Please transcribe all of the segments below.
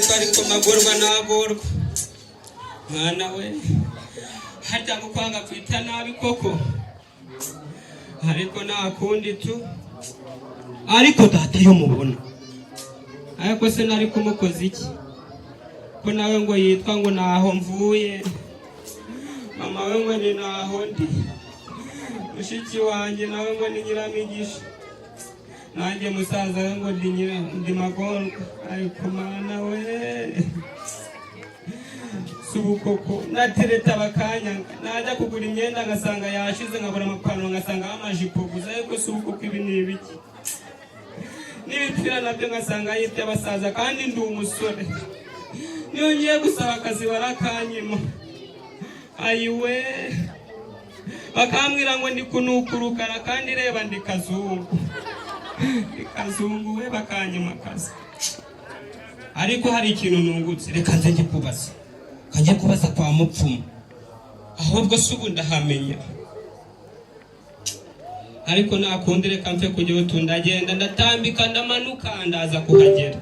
twari kumagorwa nagorwa mwana we harya gukwanga kwita nabi koko ariko nakundi tu ariko data yo mubona ariko se nari kumukoza iki ko nawe ngo yitwa ngo naho mvuye mama we ngo ni naho ndi mushiki wanjye nawe ngo ni nyiramigisha nanjye musaza we ngo ndi magorwa ariko mana we subukoko natereta bakanya najya kugura imyenda ngasanga yashize nkabura amapantaro ngasanga amajipo gusa ariko subukoko ibi ni ibiki n'ibipira nabyo ngasanga yitya basaza kandi ndi umusore niyo ngiye gusaba akazi barakanyima ayiwe bakambwira ngo ndi kunukurukara kandi reba ndi kazungu we bakanyima akazi ariko hari ikintu nungutse reka nze njye kubaza kajya kubaza kwa mupfumu ahubwo se ubu ndahamenya ariko nakundi reka mfe kujya ndagenda ndatambika ndamanuka ndaza kuhagera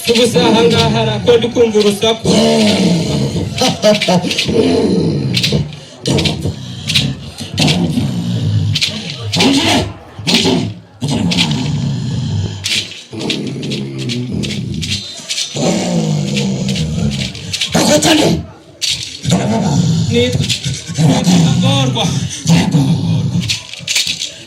ubusa ahangaha harako ndi kumva urusaku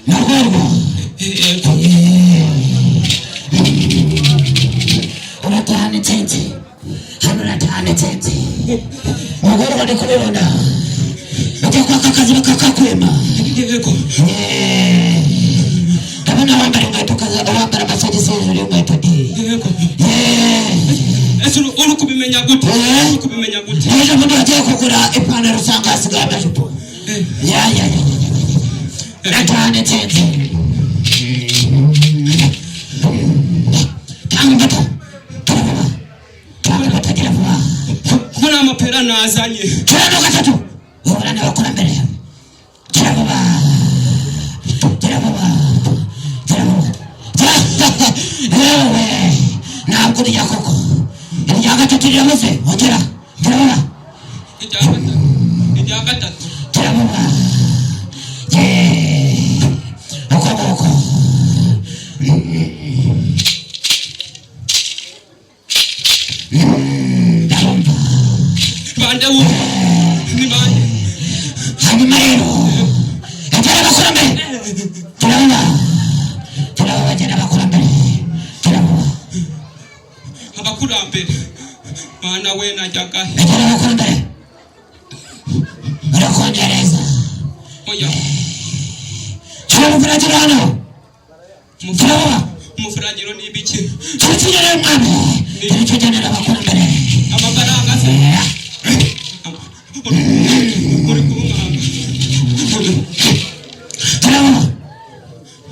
Nagorwa unatahani tenti hanunatahani tenti Nagorwa ni kubibona natakwa kakazi bakakwema ndabona wambara inkweto wambara amasogisi hejuru y'inkweto ese uri kubimenya gute ejo bundi wagiye kugura ipantaro usanga hasigaye amajipo natahani tenti tanga vuba kubona amapera nazanye kirano gatatu ubona n'abakora mbere kiravuba ntabwo urya koko irya gatatu riramuze ongera kiravuba irya gatatu kiravuba uko bande ni bande hanyuma rero atari bakora mbere turavuba jana bakora mbere turavuba abakurambere bana we najyaga atari bakora mbere urakongereza oya turavuga hano umufuragiro ni ibiki tujyere mwana nicyo genera bakora mbere amafaranga se muri kumanga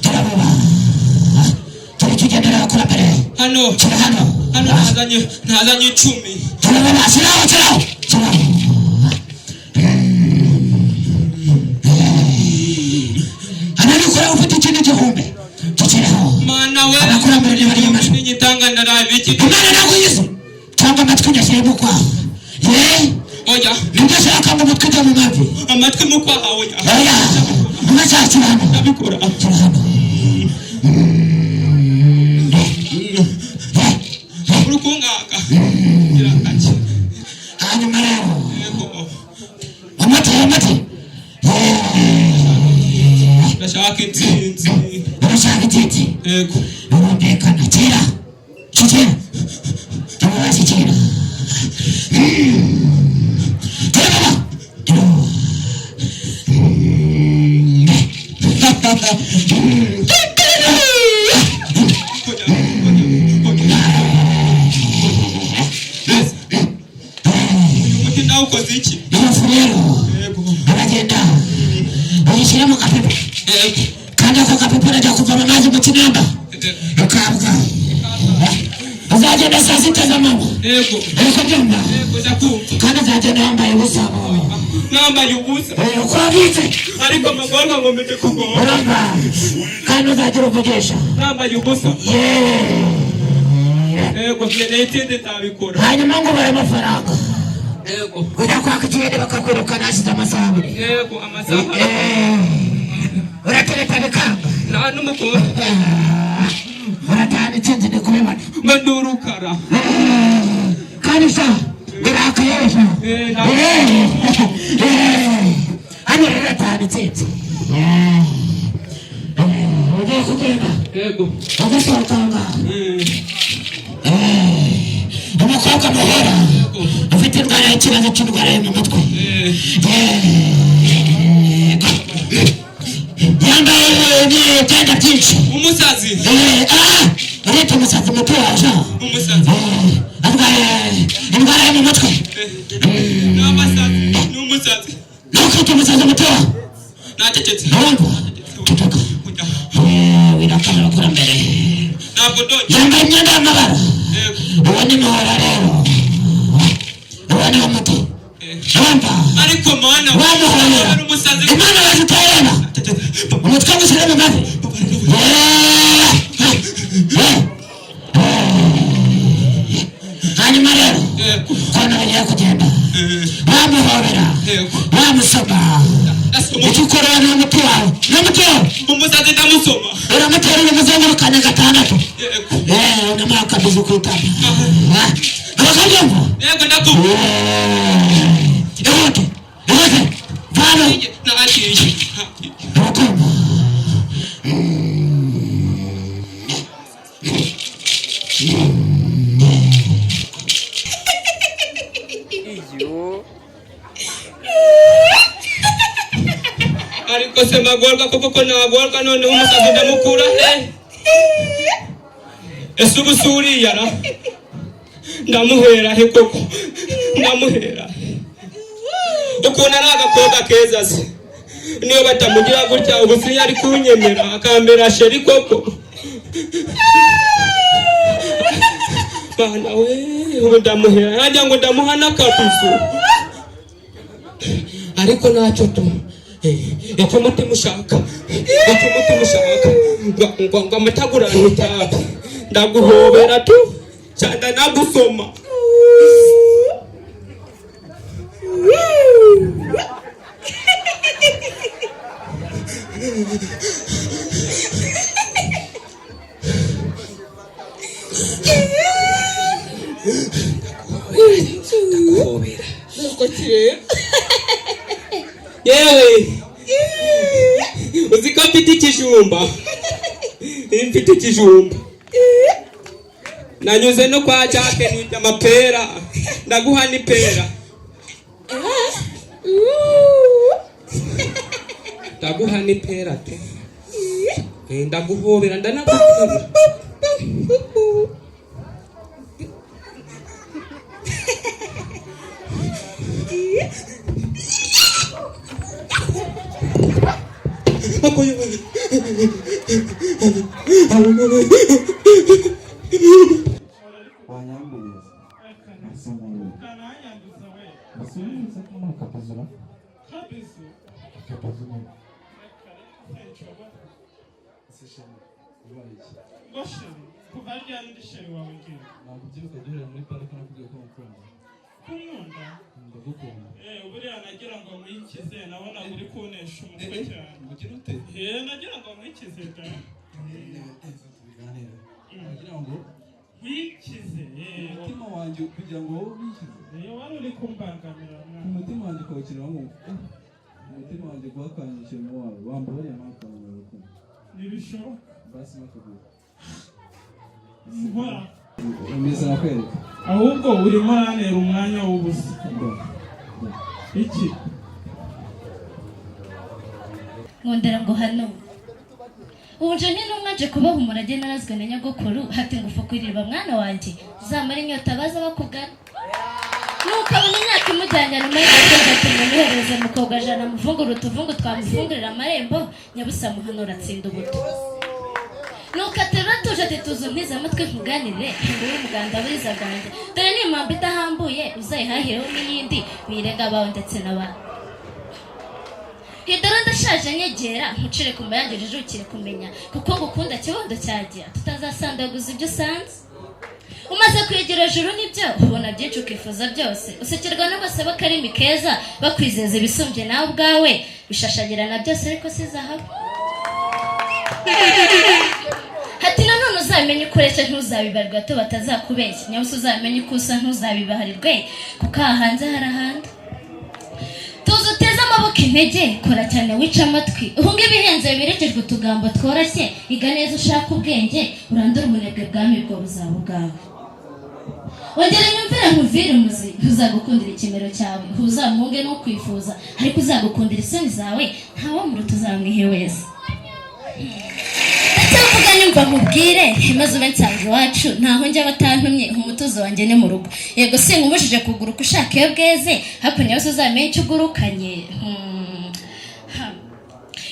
turavuba tujye genera bakora mbere hano nazanye 10 turavuba siraho anabikora ufite ikintu gihumbe tukiraho mana we abakora mbere bari yamasho n'igitanga narabiki imana naguyize cyangwa amatwi ndashebukwa oya ndashaka ngo amatwi mu mavi amatwi mukwa oya amazakirana nabikora akirana urukungaga kirakaje hanyuma rero amate ndashaka intsinzi yego urumvikana kera tubabaze kera ukoze iki rero aragenda ayishyira mu gapipa kandi ako gapipa arajya kuvoma amazi mu kinamba akabwa azagenda saa sita z'amanywa ariko byumva kandi azagenda yambaye ubusa nambaye ubusa uko wabitse ariko amagorwa ngo meze kugora urumva kandi uzagira uvugisha nambaye ubusa vyene itinde tabikora hanyuma ngo baye amafaranga ujya kwaka ikirere bakakwirukana hashize amasaha abiri amasaha uratereta bikanga nta n'umukobwa uratahana itsinzi ndi kubibona ngo ndurukara kandi sha birakayesha hano rero uratahana itsinzi ugiye kugenda ugasohokanga umukobwa muhera ufite indwara y'ikibazo cy'indwara yo mu mutwe yambaye ibyenda byinshi umusazi uretse umusazi muto waje umusazi arwaye indwara yo mu mutwe n'umusazi ntukite umusazi muto nacecetse urumva tutaka wirakana kura mbere yambaye imyenda y'amabara uwo ni muhora rero uwo ni umuti urumva ariko mana wamuhorera imana bazitayena umutwe mushyire mu mavi hanyuma rero kubona bagiye kugenda wamuhobera wamusoma icyo ukorera ni umuti wawe umusazi ndamusoma uramutera umuzengurukane gatandatu unamara akabizi kwitama abakabyumva yego ndakumva ihute vano nabakiye urakumva ariko se magorwa koko nagorwa noneho umusazi ndamukura ese ubu si uriyara ndamuhera he koko ndamuhera ukuntu ari agakobwa keza se niyo batamugira gutya ubu si yari kunyemera akambera sheri koko bana we ubu ndamuhera yajya ngo ndamuha n'akabizu ariko ntacyo tu icyo umutima ushaka ngo amatagurane itabi ndaguhobera tu cyane nagusoma ndaguhobera nuko kireba yewe uzi ko mfite ikijumba mfite ikijumba nanyuze no kwa Jake nujya amapera ndaguha n'ipera ndaguha n'ipera te ndaguhobera ndanagukunda uburiya nagira ngo mwikize nabona uri kunesha umutwe cyane nagira ngo mwikize da nagira ngo mwikize umutima wanjye kugira ngo wowe wikize wari uri kumbangamira umutima wanjye ukawukiramo umutima wanjye guhakanyisha mu wawe wambabariye amakamera urukundo ntibishoboka basi makagura nkora umeze nakwereka ahubwo urimo aranera umwanya w'ubusa iki nkundira ngo hano ubu nje n'umwaje kubaha umurage narazwe na nyagokuru hati ngufu kwiriba mwana wanjye zamara inyota baza bakugana nukabona imyaka imujyanye nyuma y'igitondo tumuhereze mukobwa jana muvungura utuvungu twamufungurira amarembo nyabusa muhanura atsinda ubuto nukaterura tuje ati tuzu mpize amatwi nkuganire nguyu umuganda buriza bwanjye dore ni impamvu idahambuye uzayihahireho n'iyindi wirega abawe ndetse n'abandi Hidoro ndashaje nyegera nkucire ku mayange jijukire kumenya kuko ngukunda kibondo cyagira tutazasandaguza ibyo usanze umaze kwegera juru nibyo ubona byinshi ukifuza byose usekerwa n'abasaba karimi keza bakwizeza ibisumbye nawe ubwawe bishashagirana byose ariko si zahabu hati nanone uzamenye ukoresha ntuzabibarwa gato batazakubeshya nyabusa uzamenye uko usa ntuzabibaharirwe kuko aha hanze hari ahandi tuzi uteze amaboko intege kora cyane wica amatwi uhunga ibihenze birekejwe utugambo tworoshye iga neza ushaka ubwenge urandura ubunebwe bwami bwo buzaba ubwawe wongera nyumvira nkuvire umuzi ntuzagukundira ikimero cyawe ntuzamuhunge no kwifuza ariko uzagukundira isoni zawe ntawo muruta uzamwihe wese ndavuga nimba nkubwire maze ube nsanze iwacu ntaho njya batantumye umutuzo wanjye ni mu rugo yego sinkubujije kuguruka ushaka iyo bweze hakuno yose uzamenye icyo ugurukanye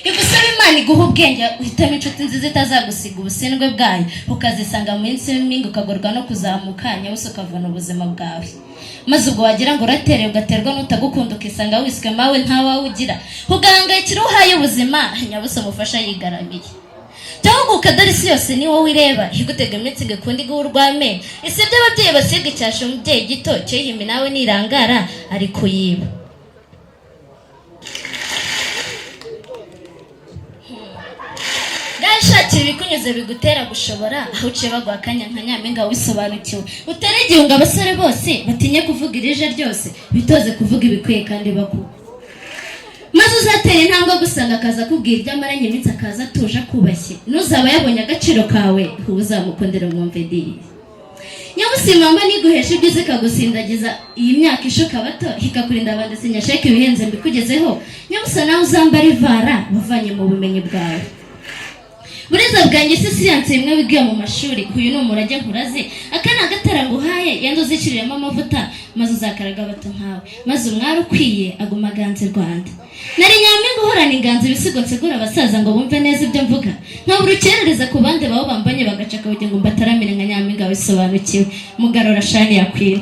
igusaba imana iguha ubwenge uhitamo inshuti nziza itazagusiga ubusindwe bwayo ukazisanga mu minsi y'impinga ukagorwa no kuzamuka nyabusa ukavuna ubuzima bwawe maze ubwo wagira ngo uratereye ugaterwa n'utagukunda ukisanga wiswe mawe ntawawe ugira ugahangayikira uhaye ubuzima nyabusa umufasha yigaramiye Tahuguka dore isi yose ni wowe ireba igutega imitsi igakunda iguha urw'amenyo ese by'ababyeyi basiga icyasha umubyeyi gito cyihime nawe nirangara ari kuyiba shakira ibikunyuze bigutera gushobora aho uciye bagwa akanya nka nyampinga wisobanukiwe utere igihunga abasore bose batinye kuvuga irije ryose bitoze kuvuga ibikwiye kandi bakuba maze uzatera intambwe gusanga akaza kubwira ibyo amaranye iminsi akaza atuje akubashye n'uzaba yabonye agaciro kawe uzamukundira mwumve diri nyabusa mba niguhesha ibyiza ikagusindagiza iyi myaka ishuka bato ikakurinda abandi sinyasheke ibihenze mbikugezeho nyabusa nawe uzambara ivara wavanye mu bumenyi bwawe Bureza bwanjye se siyanse imwe wigiye mu mashuri uyu ni umurage nkuraze akana agatara nguhaye yandi uziciriremo amavuta maze uzakaraga bato nkawe maze umwari ukwiye aguma ganze Rwanda nari nyampinga uhorana inganzo ibisigo nsegura abasaza ngo bumve neza ibyo mvuga nkabura ukerereza ku bandi babo bambanye bagacaka kugira ngo mbataramire nka nyampinga wisobanukiwe mugarura shani yakwiye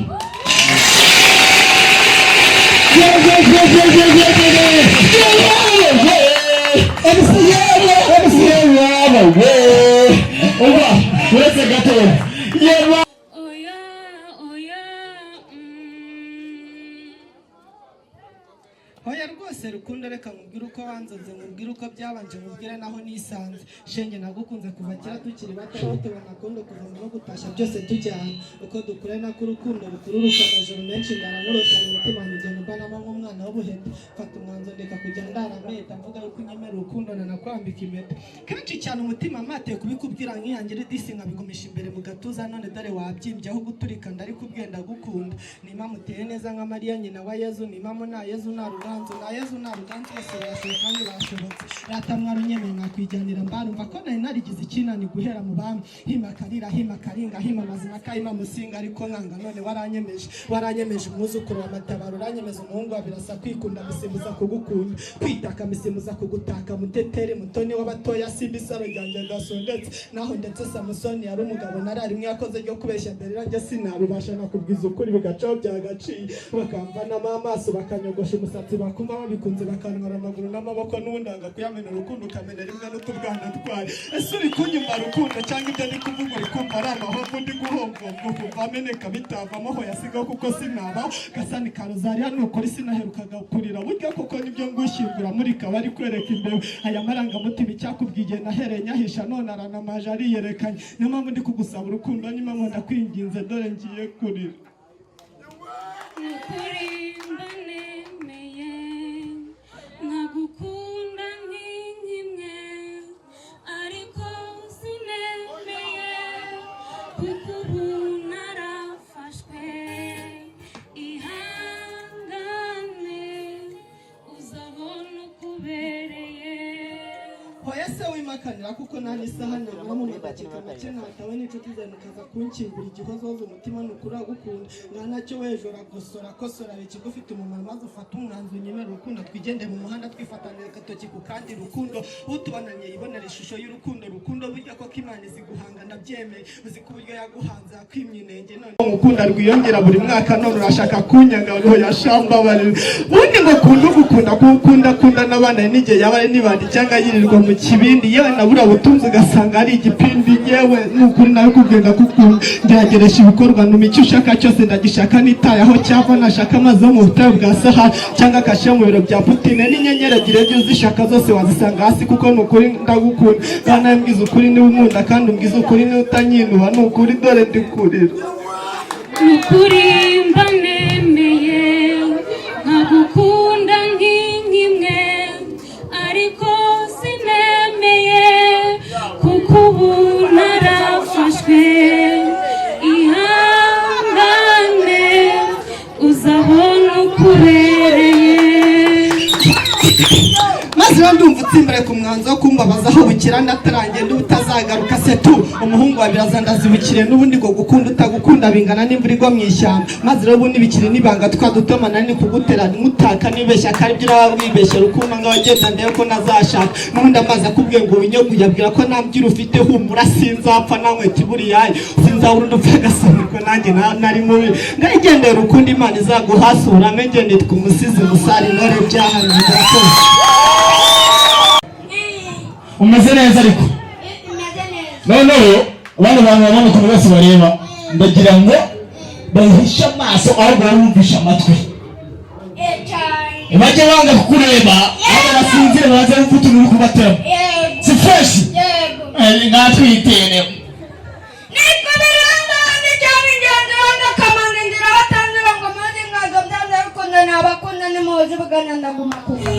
Oya rwose rukundo reka mubwire uko wanzoze mubwire uko byabanje mubwire naho nisanze shenge nagukunze kuva kera tukiri bato aho tubona kundo kuva no gutashya byose tujyana uko dukure nako urukundo rukururuka amajoro menshi ndaramurota mu mutima mugenda mbanamo nk'umwana w'ubuheta fata umwanzuro ndeka kujya ndarameta mvuga yuko unyemera urukundo nanakwambika impeta kenshi cyane umutima mateye kubikubwira nk'iyangira disi nkabigumisha imbere mu gatuza none dore wabyimbye aho guturika ndari kubwenda gukunda nima muteye neza nka Mariya nyina wa Yezu nima na Yezu na na Yezu na ruganzu basubira kandi bashobotse ratamwaro nyemeye nakwijyanira mbarumva ko nari narigize ikinani guhera mu bami himakarira himakaringa hima mazina kayima musinga ariko nkanga none waranyemeje umwuzukuru wa matabaro uranyemeza umuhungu wa birasa kwikunda misimbuza kugukunda kwitaka misimbuza kugutaka mutetere mutoni w'abatoya simbisaro ryanjye gasondetse naho ndetse Samusoni yari umugabo nararimwe yakoze ryo kubeshya mbere ranjye sinabibasha nakubwiza ukuri bigacaho byagaciye bakamvana amaso bakanyogosha umusatsi bakumva babikunze bakanwara amaguru n'amaboko n'undanga kuyamena urukundo ukamena rimwe n'utubwana twaye ese uri kunyuma rukundo cyangwa ibyo ndi kuvuga uri kumva ari amahomvu ndi guhomvomva ukumva ameneka bitavamo ho yasigaho kuko sinabaho gasani ka rozariya nukora sinaherukaga kurira burya kuko nibyo ngushyingura muri kabari kwereka imbere aya marangamutima icyakubwiye nahereye nyahisha none aranamaje ariyerekanye niyo mpamvu ndi kugusaba urukundo nyuma ngo ndakwinginze dore ngiye kurira nkagukunda nk'inkimwe ariko sinemeye kuko ubu narafashwe ihangane uzabona ukubereye hoya se nzakanira kuko nani isaha namara mu madakika make natawe n'inshuti zawe mukaza kunkingura igihozoza umutima nukuri agukunda nacyo wejora gusora kosora ikigufite umumaro maze ufata umwanzuro nyemera urukundo twigende mu muhanda twifatanira agatoki ku kandi rukundo utubananye ibonera ishusho y'urukundo burya ko Imana iziguhanga ndabyemeye uzi ko uburyo yaguhanze akwimye inenge none umukunda rwiyongera buri mwaka none urashaka kunyanga roho yashamba bari ubundi ngo kunda n'abana n'igihe yaba ari nibandi cyangwa yirirwa mu kibindi yewe nabura butunzi ugasanga ari igipindi yewe n'ukuri nawe kugenda kukunda ngerageresha ibikorwa numa icyo ushaka cyose ndagishaka nitaye aho cyava nashaka amazi yo mu butayu bwa Sahara cyangwa akashyira mu biro bya Putine n'inyenyeri ebyiri uzishaka zose wazisanga hasi kuko n'ukuri ndagukunda bana mbwiza ukuri niwe unkunda kandi umbwiza ukuri niwe utanyinuba n'ukuri dore ndikurira n'ukuri mbanemeye nkagukunda nk'inkimwe ariko sinemeye kuko ubu narafashwe ihangane uzabona ukubereye maze ndumva utsimbere ku mwanzo wo kumbabaza aho bukira ndatarangiye n'ubutazagaruka se tu umuhungu wa biraza ndazibukire n'ubundi ngo gukunda utagukunda bingana n'imvura igwa mu ishyamba maze rero ubundi bikiri nibanga twadutomana ni kugutera mutaka nibeshya kari byo wabwibeshye rukundo ngo wagenda ndebe ko nazashaka n'ubundi amaze akubwiye ngo winyogu yabwira ko nambwira ufite humura sinzapfa nankweta iburiyaye sinzabura udupfa gasanirwa nanjye nari mubi ngayigendera urukundo Imana izaguhasura ngegendeye twumusizi musari nore byahanira ko umeze neza ariko noneho abandi bantu babona ukuntu bose bareba ndagira ngo bahishe amaso ahubwo bumvishe amatwi bajye banga kukureba abo basinzire baze bumva uri kubatema si fresh natwitene niko biranga n'ijyana ingendo n'akamana inzira batangira ngo maze mwaga byanze bikunda n'abakunda nimuzi bugana ndaguma kubona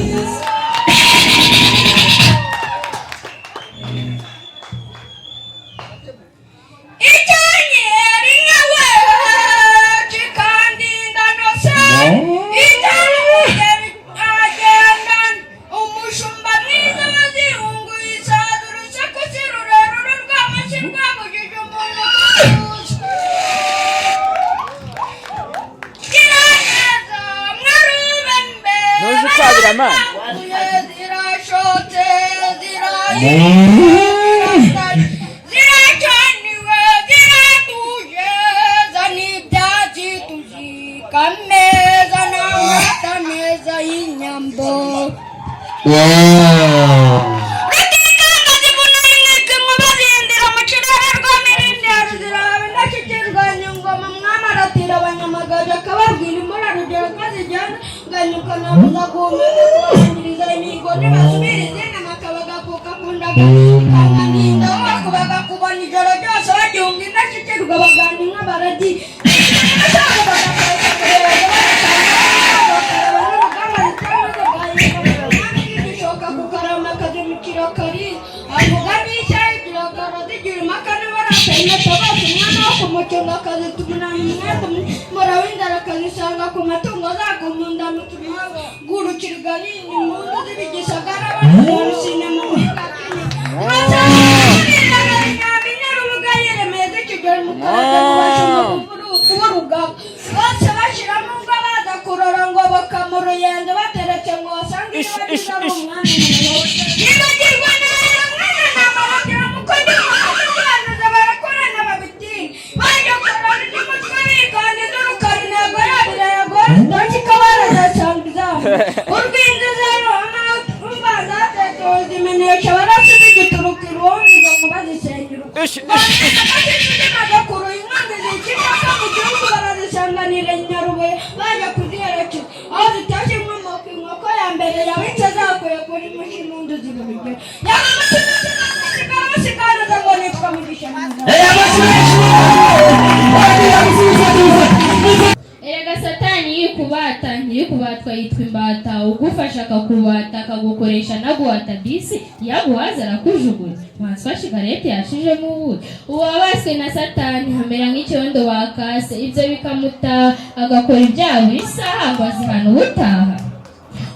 Erega Satani yikubata ntiyikubatwa yitwa imbata ugufasha akakubata akagukoresha naguhata bisi yaguhaza arakujugunya wanswa shigarete yashijemo ubundi uwabaswe na Satani hamera nk'icyondo bakase ibyo bikamuta agakora ibyaha isaha ngo azihana ubutaha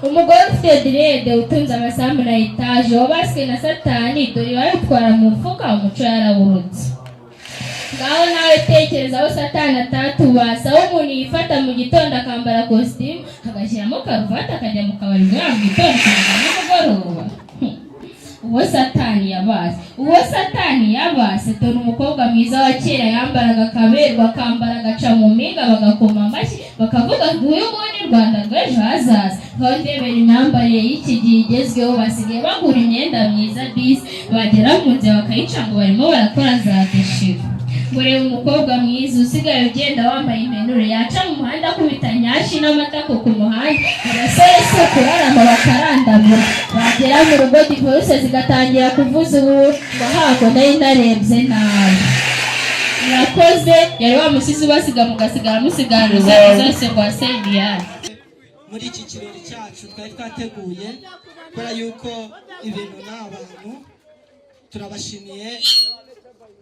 umugore ufite direde utunze amasambu na etaje wabaswe na satani dore wayitwara mu mufuka umuco yarawurutse. Ngaho nawe tekereza aho satani atatubasa, aho umuntu yifata mu gitondo akambara kositimu agashyiramo karuvati akajya mu kabari bwa mu gitondo kugeza nimugoroba. Uwo satani yabase dore umukobwa mwiza wa kera yambaraga akaberwa akambara agaca mu mpinga bagakoma amashyi bakavuga ngo uyu nguyu ni Rwanda rw'ejo hazaza. Ngaho ndebera imyambarire y'iki gihe igezweho, basigaye bagura imyenda myiza disi bagera mu nzira bakayica ngo barimo barakora za deshire. Ngo reba umukobwa mwiza usigaye ugenda wambaye impenure yaca mu muhanda akubita nyashi n'amatako ku muhanda abasore se kurarama bakarandamura, bagera mu rugo divorce zigatangira kuvuza ubu ngo hako nari narebye nabi. Irakoze yari wa musizi ubasiga mugasigara musiganuza zose ngo asengiyane. Muri iki kirori cyacu twari twateguye kubera yuko ibintu n'abantu turabashimiye,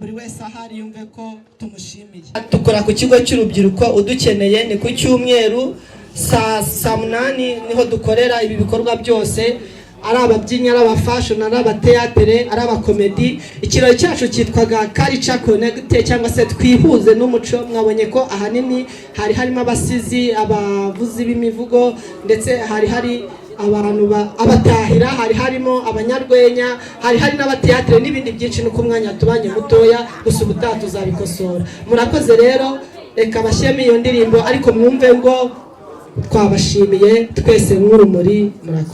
buri wese ahari yumve ko tumushimiye. Dukora ku kigo cy'urubyiruko, udukeneye ni ku cyumweru saa 8 niho dukorera ibi bikorwa byose, ari ababyinnyi, ari abafashion, ari abateatere, ari abakomedi. Ikirori cyacu cyitwaga Culture Connect cyangwa se twihuze n'umuco. Mwabonye ko ahanini hari harimo abasizi, abavuzi b'imivugo, ndetse hari abantu abatahira, hari harimo abanyarwenya, hari n'abateatere n'ibindi byinshi. Nuko umwanya tubanye mutoya, gusa ubutaha tuzabikosora. Murakoze rero, reka bashyeme iyo ndirimbo ariko mwumve ngo twabashimiye twese nk'urumuri. Murakoze.